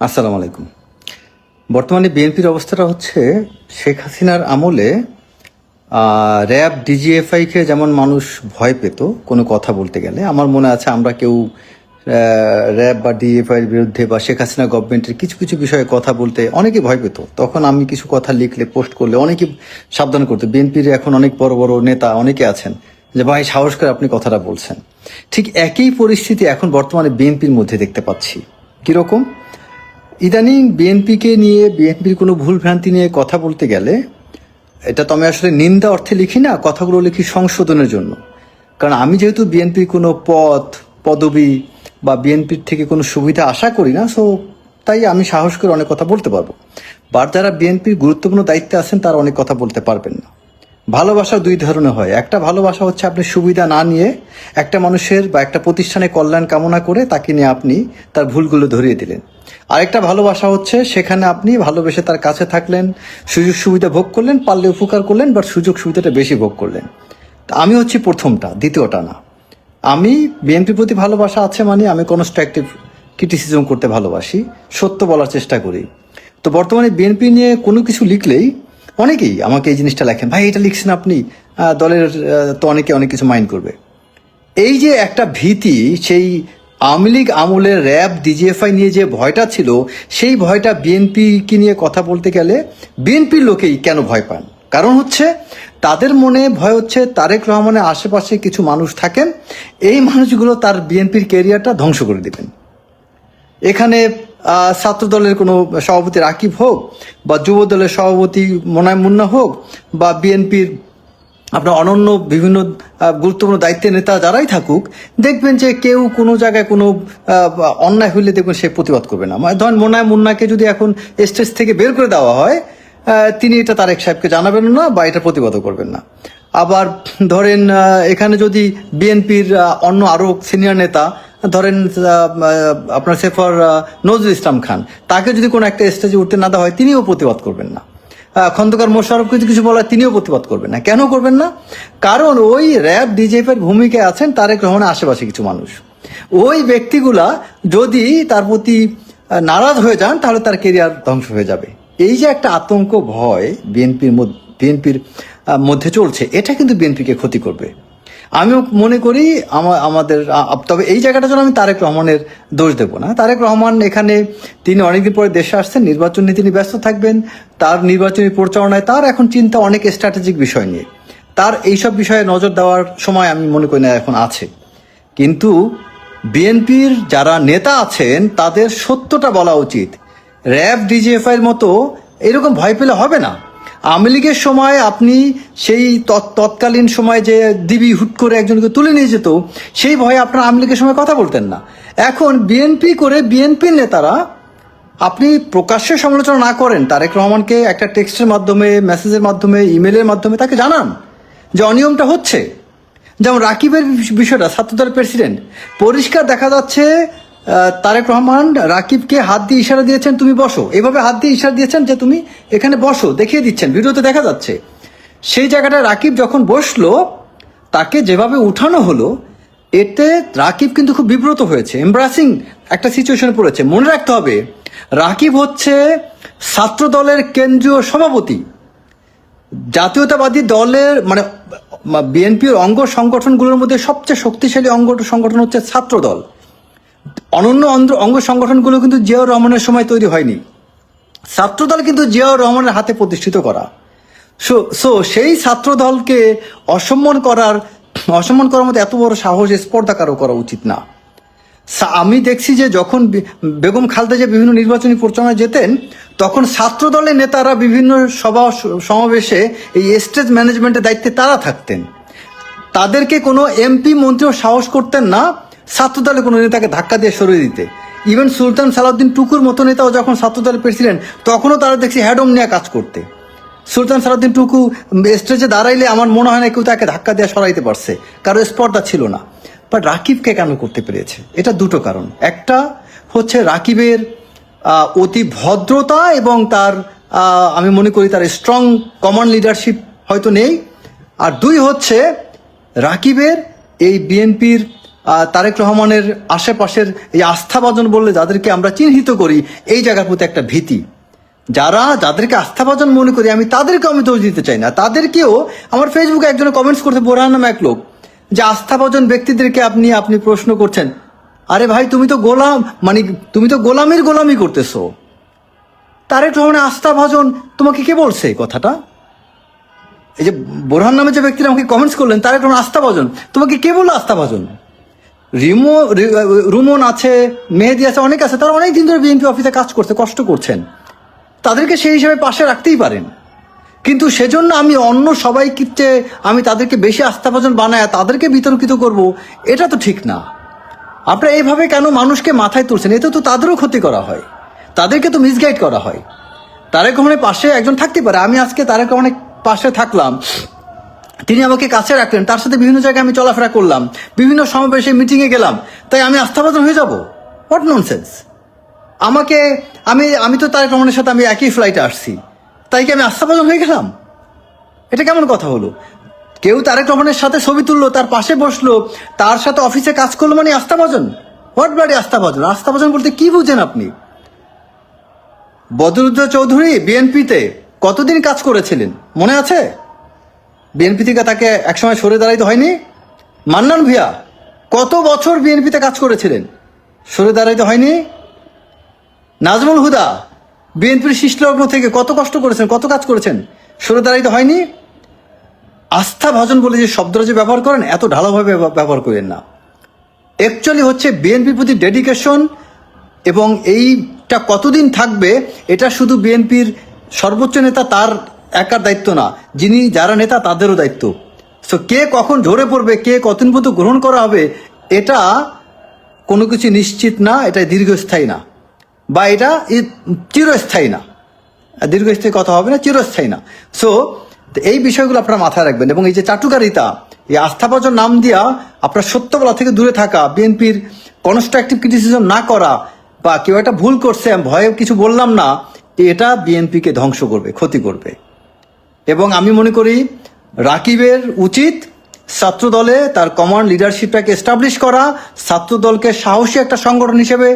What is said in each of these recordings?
আসসালামু আলাইকুম। বর্তমানে বিএনপির অবস্থাটা হচ্ছে শেখ হাসিনার আমলে র্যাব ডিজিএফআইকে যেমন মানুষ ভয় পেত কোনো কথা বলতে গেলে, আমার মনে আছে আমরা কেউ র্যাব বা ডিজিএফআইয়ের বিরুদ্ধে বা শেখ হাসিনা গভর্নমেন্টের কিছু কিছু বিষয়ে কথা বলতে অনেকে ভয় পেত। তখন আমি কিছু কথা লিখলে পোস্ট করলে অনেকে সাবধান করতো। বিএনপির এখন অনেক বড় বড় নেতা অনেকে আছেন যে ভাই সাহস করে আপনি কথাটা বলছেন। ঠিক একই পরিস্থিতি এখন বর্তমানে বিএনপির মধ্যে দেখতে পাচ্ছি। কীরকম? ইদানিং বিএনপিকে নিয়ে, বিএনপির কোনো ভুল ভ্রান্তি নিয়ে কথা বলতে গেলে, এটা তো আমি আসলে নিন্দা অর্থে লিখি না, কথাগুলো লিখি সংশোধনের জন্য। কারণ আমি যেহেতু বিএনপির কোনো পদবি বা বিএনপির থেকে কোনো সুবিধা আশা করি না, সো তাই আমি সাহস করে অনেক কথা বলতে পারবো। বাট যারা বিএনপির গুরুত্বপূর্ণ দায়িত্বে আছেন তারা অনেক কথা বলতে পারবেন না। ভালোবাসা দুই ধরনের হয়। একটা ভালোবাসা হচ্ছে আপনি সুবিধা না নিয়ে একটা মানুষের বা একটা প্রতিষ্ঠানে কল্যাণ কামনা করে তাকে নিয়ে আপনি তার ভুলগুলো ধরিয়ে দিলেন। আরেকটা ভালোবাসা হচ্ছে সেখানে আপনি ভালোবেসে তার কাছে থাকলেন, সুযোগ সুবিধা ভোগ করলেন, পারলে উপকার করলেন, বাট সুযোগ সুবিধাটা বেশি ভোগ করলেন। তা আমি হচ্ছি প্রথমটা, দ্বিতীয়টা না। আমি বিএনপির প্রতি ভালোবাসা আছে মানে আমি কনস্ট্রাকটিভ ক্রিটিসিজম করতে ভালোবাসি, সত্য বলার চেষ্টা করি। তো বর্তমানে বিএনপি নিয়ে কোনো কিছু লিখলেই অনেকেই আমাকে এই জিনিসটা লেখেন, ভাই এটা লিখছেন আপনি, দলের তো অনেকে অনেক কিছু মাইন্ড করবে। এই যে একটা ভীতি, সেই আওয়ামী লীগ আমলের র্যাব ডিজিএফআই নিয়ে যে ভয়টা ছিল, সেই ভয়টা বিএনপিকে নিয়ে কথা বলতে গেলে বিএনপির লোকেই কেন ভয় পান? কারণ হচ্ছে তাদের মনে ভয় হচ্ছে তারেক রহমানের আশেপাশে কিছু মানুষ থাকেন, এই মানুষগুলো তার বিএনপির ক্যারিয়ারটা ধ্বংস করে দেবেন। এখানে ছাত্র দলের কোনো সভাপতি রাকিব হোক, বা যুব দলের সভাপতি মোনায়েম মুন্না হোক, বা বিএনপির আপনার অনন্য বিভিন্ন গুরুত্বপূর্ণ দায়িত্বের নেতা যারাই থাকুক, দেখবেন যে কেউ কোনো জায়গায় কোনো অন্যায় হইলে দেখবেন সে প্রতিবাদ করবে না। মানে ধরেন মোনায়েম মুন্নাকে যদি এখন স্টেজ থেকে বের করে দেওয়া হয়, তিনি এটা তারেক সাহেবকে জানাবেন না বা এটা প্রতিবাদও করবেন না। আবার ধরেন এখানে যদি বিএনপির অন্য আরও সিনিয়র নেতা, ধরেন আপনার সেফর নজরুল ইসলাম খান, তাকে যদি কোনো একটা স্টেজে উঠতে না দেওয়া হয়, তিনিও প্রতিবাদ করবেন না। খন্দকার মোশাররফ কিছু বলা, তিনিও প্রতিবাদ করবেন না। কেন করবেন না? কারণ ওই র্যাব ডিজিএফের ভূমিকায় আছেন তারেক রহমানের আশেপাশে কিছু মানুষ। ওই ব্যক্তিগুলা যদি তার প্রতি নারাজ হয়ে যান তাহলে তার কেরিয়ার ধ্বংস হয়ে যাবে। এই যে একটা আতঙ্ক ভয় বিএনপির মধ্যে চলছে, এটা কিন্তু বিএনপিকে ক্ষতি করবে। আমিও মনে করি আমাদের, তবে এই জায়গাটা যেন আমি তারেক রহমানের দোষ দেব না। তারেক রহমান এখানে তিনি অনেকদিন পরে দেশে আসছেন, নির্বাচন নিয়ে তিনি ব্যস্ত থাকবেন, তার নির্বাচনী পরিচালনায় তার এখন চিন্তা অনেক স্ট্র্যাটেজিক বিষয় নিয়ে, তার এইসব বিষয়ে নজর দেওয়ার সময় আমি মনে করি না এখন আছে। কিন্তু বিএনপির যারা নেতা আছেন তাদের সত্যটা বলা উচিত। র্যাব ডিজিএফআইয়ের মতো এরকম ভয় পেলে হবে না। আওয়ামী লীগের সময় আপনি সেই তৎকালীন সময় যে দিবি হুট করে একজনকে তুলে নিয়ে যেত, সেই ভয়ে আপনারা আওয়ামী লীগের সময় কথা বলতেন না। এখন বিএনপি করে বিএনপির নেতারা, আপনি প্রকাশ্যে সমালোচনা না করেন, তারেক রহমানকে একটা টেক্সটের মাধ্যমে, মেসেজের মাধ্যমে, ইমেলের মাধ্যমে তাকে জানান যে অনিয়মটা হচ্ছে। যেমন রাকিবের বিষয়টা, ছাত্রদলের প্রেসিডেন্ট, পরিষ্কার দেখা যাচ্ছে তারেক রহমান রাকিবকে হাত দিয়ে ইশারা দিয়েছেন তুমি বসো, এভাবে হাত দিয়ে ইশারা দিয়েছেন যে তুমি এখানে বসো, দেখিয়ে দিচ্ছেন, ভিডিওতে দেখা যাচ্ছে। সেই জায়গাটা রাকিব যখন বসলো, তাকে যেভাবে উঠানো হলো, এতে রাকিব কিন্তু খুব বিব্রত হয়েছে, এমব্রাসিং একটা সিচুয়েশনে পড়েছে। মনে রাখতে হবে রাকিব হচ্ছে ছাত্র দলের কেন্দ্রীয় সভাপতি, জাতীয়তাবাদী দলের মানে বিএনপির অঙ্গ সংগঠনগুলোর মধ্যে সবচেয়ে শক্তিশালী অঙ্গ সংগঠন হচ্ছে ছাত্র দল। অনন্য অঙ্গ সংগঠনগুলো কিন্তু জিয়াউর রহমানের সময় তৈরি হয়নি, ছাত্রদল কিন্তু জিয়াউর রহমানের হাতে প্রতিষ্ঠিত করা। সো সেই ছাত্র দলকে অসম্মান করার মতো এত বড় সাহস স্পর্ধা কারো করা উচিত না। আমি দেখছি যে যখন বেগম খালেদা যে বিভিন্ন নির্বাচনী পরিচালনায় যেতেন, তখন ছাত্র দলের নেতারা বিভিন্ন সভা সমাবেশে এই স্টেজ ম্যানেজমেন্টের দায়িত্বে তারা থাকতেন। তাদেরকে কোনো এমপি মন্ত্রীও সাহস করতেন না ছাত্র দলের কোনো নেতাকে ধাক্কা দিয়ে সরিয়ে দিতে। ইভেন সুলতান সালাউদ্দিন টুকুর মতো নেতাও যখন ছাত্র দলের প্রেসিডেন্ট, তখনও তারা দেখছি হ্যাডম নিয়ে কাজ করতে। সুলতান সালাউদ্দিন টুকু স্টেজে দাঁড়াইলে আমার মনে হয় না কেউ তাকে ধাক্কা দিয়ে সরাইতে পারছে, কারো স্পর্ধা ছিল না। বাট রাকিবকে কেন করতে পেরেছে? এটা দুটো কারণ। একটা হচ্ছে রাকিবের অতি ভদ্রতা এবং তার আমি মনে করি তার স্ট্রং কমন লিডারশিপ হয়তো নেই। আর দুই হচ্ছে রাকিবের এই বিএনপির তারেক রহমানের আশেপাশের এই আস্থাভাজন বললে যাদেরকে আমরা চিহ্নিত করি, এই জায়গার প্রতি একটা ভীতি। যাদেরকে আস্থাভাজন মনে করি আমি, তাদেরকেও আমি দোষ দিতে চাই না। তাদেরকেও আমার ফেসবুকে একজনে কমেন্টস করতে, বোরহান নামে এক লোক, যে আস্থাভাজন ব্যক্তিদেরকে আপনি প্রশ্ন করছেন। আরে ভাই, তুমি তো গোলাম, মানে তুমি তো গোলামি করতেছো। তারেক রহমানের আস্থাভাজন তোমাকে কে বলছে এই কথাটা? এই যে বোরহান নামে যে ব্যক্তিরা আমাকে কমেন্টস করলেন, তারেক রহমান আস্থাভাজন, তোমাকে কে বললো আস্থাভাজন? রুমন আছে, মেহেদি আছে, অনেক আছে, তারা অনেক দিন ধরে বিএনপি অফিসে কাজ করছে, কষ্ট করছেন, তাদেরকে সেই হিসাবে পাশে রাখতেই পারেন। কিন্তু সেজন্য আমি অন্য সবাইকে আমি তাদেরকে বেশি আস্থাভাজন বানায় তাদেরকে বিতর্কিত করব, এটা তো ঠিক না। আপনারা এইভাবে কেন মানুষকে মাথায় তুলছেন? এতে তো তাদেরও ক্ষতি করা হয়, তাদেরকে তো মিসগাইড করা হয়। তারেক রহমানের পাশে একজন থাকতে পারে, আমি আজকে তারেক রহমানের পাশে থাকলাম, তিনি আমাকে কাছে রাখলেন, তার সাথে বিভিন্ন জায়গায় আমি চলাফেরা করলাম, বিভিন্ন সমাবেশে মিটিংয়ে গেলাম, তাই আমি আস্থাভাজন হয়ে যাব? What nonsense! আমি তো তারেক রহমানের সাথে আমি একই ফ্লাইটে আসছি, তাই কি আমি আস্থাভাজন হয়ে গেলাম? এটা কেমন কথা হলো? কেউ তারেক রহমানের সাথে ছবি তুললো, তার পাশে বসলো, তার সাথে অফিসে কাজ করলো, মানে আস্থাভাজন? What bloody আস্থাভাজন? আস্থাভাজন বলতে কি বুঝেন আপনি? বদরুদ্দোজা চৌধুরী বিএনপিতে কতদিন কাজ করেছিলেন মনে আছে? বিএনপি থেকে তাকে একসময় সরে দাঁড়াইতে হয়নি? মান্নান ভূঁইয়া কত বছর বিএনপিতে কাজ করেছিলেন, সরে দাঁড়াইতে হয়নি? নাজমুল হুদা বিএনপির শিষ্টলগ্ন থেকে কত কষ্ট করেছেন, কত কাজ করেছেন, সরে দাঁড়াইতে হয়নি? আস্থাভাজন বলে যে শব্দটা যে ব্যবহার করেন, এত ঢালাভাবে ব্যবহার করেন না। অ্যাকচুয়ালি হচ্ছে বিএনপির প্রতি ডেডিকেশন, এবং এইটা কতদিন থাকবে এটা শুধু বিএনপির সর্বোচ্চ নেতা তার একার দায়িত্ব না, যারা নেতা তাদেরও দায়িত্ব। সো কে কখন ঝরে পড়বে, কে কতদিন পর্যন্ত গ্রহণ করা হবে, এটা কোনো কিছু নিশ্চিত না, এটা দীর্ঘস্থায়ী না, বা এটা চিরস্থায়ী না। দীর্ঘস্থায়ী কথা হবে না, চিরস্থায়ী না। সো এই বিষয়গুলো আপনারা মাথায় রাখবেন। এবং এই যে চাটুকারিতা, এই আস্থাভাজন নাম দিয়া আপনার সত্য বলা থেকে দূরে থাকা, বিএনপির কনস্ট্রাকটিভ ক্রিটিসিজম না করা, বা কেউ একটা ভুল করছে আমি ভয়ে কিছু বললাম না, এটা বিএনপিকে ধ্বংস করবে, ক্ষতি করবে। এবং আমি মনে করি রাকিবের উচিত ছাত্রদলে তার কমান্ড লিডারশিপটাকে এস্টাবলিশ করা, ছাত্রদলকে সাহসী একটা সংগঠন হিসেবে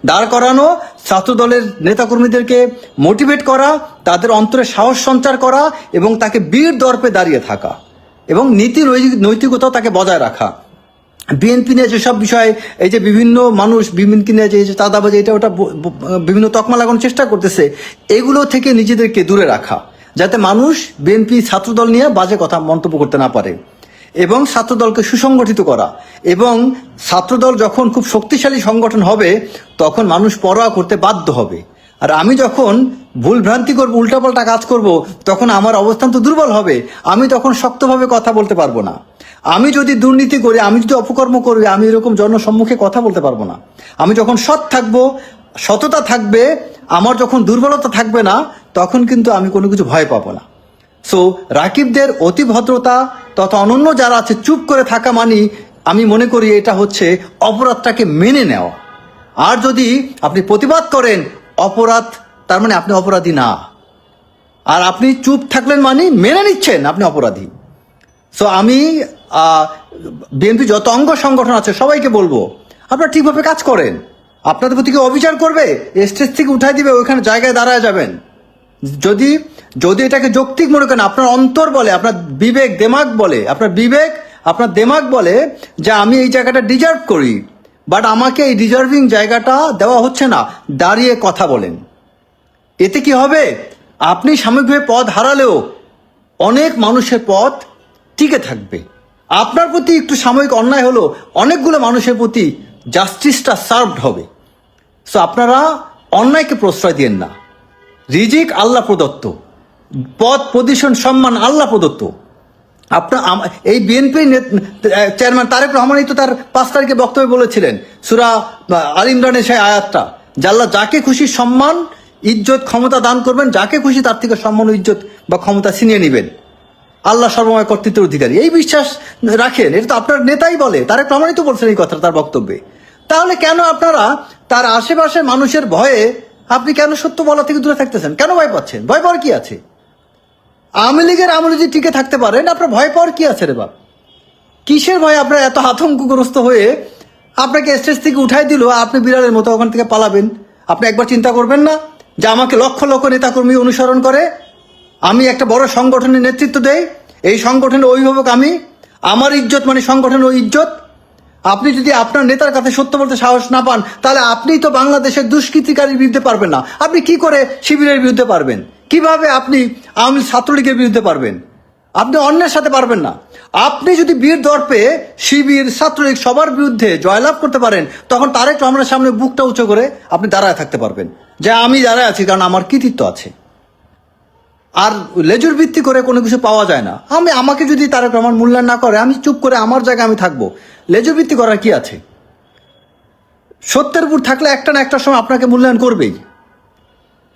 দাঁড় করানো, ছাত্রদলের নেতাকর্মীদেরকে মোটিভেট করা, তাদের অন্তরে সাহস সঞ্চার করা, এবং তাকে বীর দর্পে দাঁড়িয়ে থাকা, এবং নীতি নৈতিকতাও তাকে বজায় রাখা। বিএনপি নিয়ে যেসব বিষয়, এই যে বিভিন্ন মানুষ বিএনপি নিয়ে যে চাঁদাবাজি এটা ওটা বিভিন্ন তকমা লাগানোর চেষ্টা করতেছে, এগুলো থেকে নিজেদেরকে দূরে রাখা, যাতে মানুষ বিএনপি ছাত্রদল নিয়ে বাজে কথা মন্তব্য করতে না পারে, এবং ছাত্রদলকে সুসংগঠিত করা। এবং ছাত্রদল যখন খুব শক্তিশালী সংগঠন হবে, তখন মানুষ পরোয়া করতে বাধ্য হবে। আর আমি যখন ভুল ভ্রান্তি করবো, উল্টাপাল্টা কাজ করব, তখন আমার অবস্থান তো দুর্বল হবে, আমি তখন শক্তভাবে কথা বলতে পারবো না। আমি যদি দুর্নীতি করি, আমি যদি অপকর্ম করি, আমি এরকম জনসম্মুখে কথা বলতে পারবো না। আমি যখন সৎ থাকবো, সততা থাকবে, আমার যখন দুর্বলতা থাকবে না, তখন কিন্তু আমি কোনো কিছু ভয় পাবো না। সো রাকিবদের অতি ভদ্রতা তথা অনন্য যারা আছে, চুপ করে থাকা মানি আমি মনে করি এটা হচ্ছে অপরাধটাকে মেনে নেওয়া। আর যদি আপনি প্রতিবাদ করেন, অপরাধ, তার মানে আপনি অপরাধী না। আর আপনি চুপ থাকলেন মানে মেনে নিচ্ছেন আপনি অপরাধী। সো আমি বিএনপি যত অঙ্গ সংগঠন আছে সবাইকে বলবো, আপনারা ঠিকভাবে কাজ করেন। আপনাদের প্রতি কেউ অবিচার করবে, স্টেজ থেকে উঠাই দিবে, ওইখানে জায়গায় দাঁড়ায় যাবেন। যদি এটাকে যৌক্তিক মনে করেন, আপনার অন্তর বলে, আপনার বিবেক দেমাগ বলে, আপনার দেমাগ বলে যে আমি এই জায়গাটা ডিজার্ভ করি, বাট আমাকে এই ডিজার্ভিং জায়গাটা দেওয়া হচ্ছে না, দাঁড়িয়ে কথা বলেন। এতে কি হবে? আপনি সাময়িকভাবে পদ হারালেও অনেক মানুষের পদ টিকে থাকবে। আপনার প্রতি একটু সাময়িক অন্যায় হলো, অনেকগুলো মানুষের প্রতি জাস্টিসটা সার্ভড হবে। সো আপনারা অন্যায়কে প্রশ্রয় দিয়েন না। রিজিক আল্লাহ প্রদত্ত, পদ পজিশন সম্মান আল্লাহ প্রদত্ত। আপনার এই বিএনপি চেয়ারম্যান তারেক রহমানই তো তার 5 তারিখে বক্তব্যে বলেছিলেন, সূরা আল ইমরানের সেই আয়াতটা, যে আল্লাহ যাকে খুশি সম্মান ইজ্জত ক্ষমতা দান করবেন, যাকে খুশি তার থেকে সম্মান ইজ্জত বা ক্ষমতা ছিনিয়ে নেবেন। আল্লাহ সর্বময় কর্তৃত্বের অধিকারী, এই বিশ্বাস রাখেন। এটা তো আপনার নেতাই বলে, তারেক রহমানই তো বলছেন এই কথা তার বক্তব্যে। তাহলে কেন আপনারা তার আশেপাশের মানুষের ভয়ে আপনি কেন সত্য বলা থেকে দূরে থাকতেছেন? কেন ভয় পাচ্ছেন? ভয় পাওয়ার কি আছে? আওয়ামী লীগের আমলে যদি টিকে থাকতে পারেন, আপনার ভয় পাওয়ার কি আছে রে বাপ? কিসের ভয়? আপনার এত আতঙ্কগ্রস্ত হয়ে আপনাকে স্টেজ থেকে উঠাই দিল, আপনি বিড়ালের মতো ওখান থেকে পালাবেন। আপনি একবার চিন্তা করবেন না যে আমাকে লক্ষ লক্ষ নেতাকর্মী অনুসরণ করে, আমি একটা বড় সংগঠনের নেতৃত্ব দেই, এই সংগঠনের অভিভাবক আমি, আমার ইজ্জত মানে সংগঠনের ইজ্জত। আপনি যদি আপনার নেতার কাছে সত্য বলতে সাহস না পান, তাহলে আপনি তো বাংলাদেশের দুষ্কৃতিকারীর বিরুদ্ধে পারবেন না। আপনি কি করে শিবিরের বিরুদ্ধে পারবেন? কিভাবে আপনি আওয়ামী ছাত্রলীগের বিরুদ্ধে পারবেন? আপনি অন্যের সাথে পারবেন না। আপনি যদি বীর দর্পে শিবির ছাত্রলীগ সবার বিরুদ্ধে জয়লাভ করতে পারেন, তখন তারেক রহমানের সামনে বুকটা উঁচু করে আপনি দাঁড়ায় থাকতে পারবেন যে আমি দাঁড়ায় আছি কারণ আমার কৃতিত্ব আছে। আর লেজুর ভিত্তি করে কোনো কিছু পাওয়া যায় না। আমাকে যদি তারেক রহমান মূল্যায়ন না করে, আমি চুপ করে আমার জায়গায় আমি থাকবো। লেজুর ভিত্তি করার কি আছে? সত্যের উপর থাকলে একটা না একটা সময় আপনাকে মূল্যায়ন করবেই।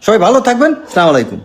সবাই ভালো থাকবেন। আসসালামু আলাইকুম।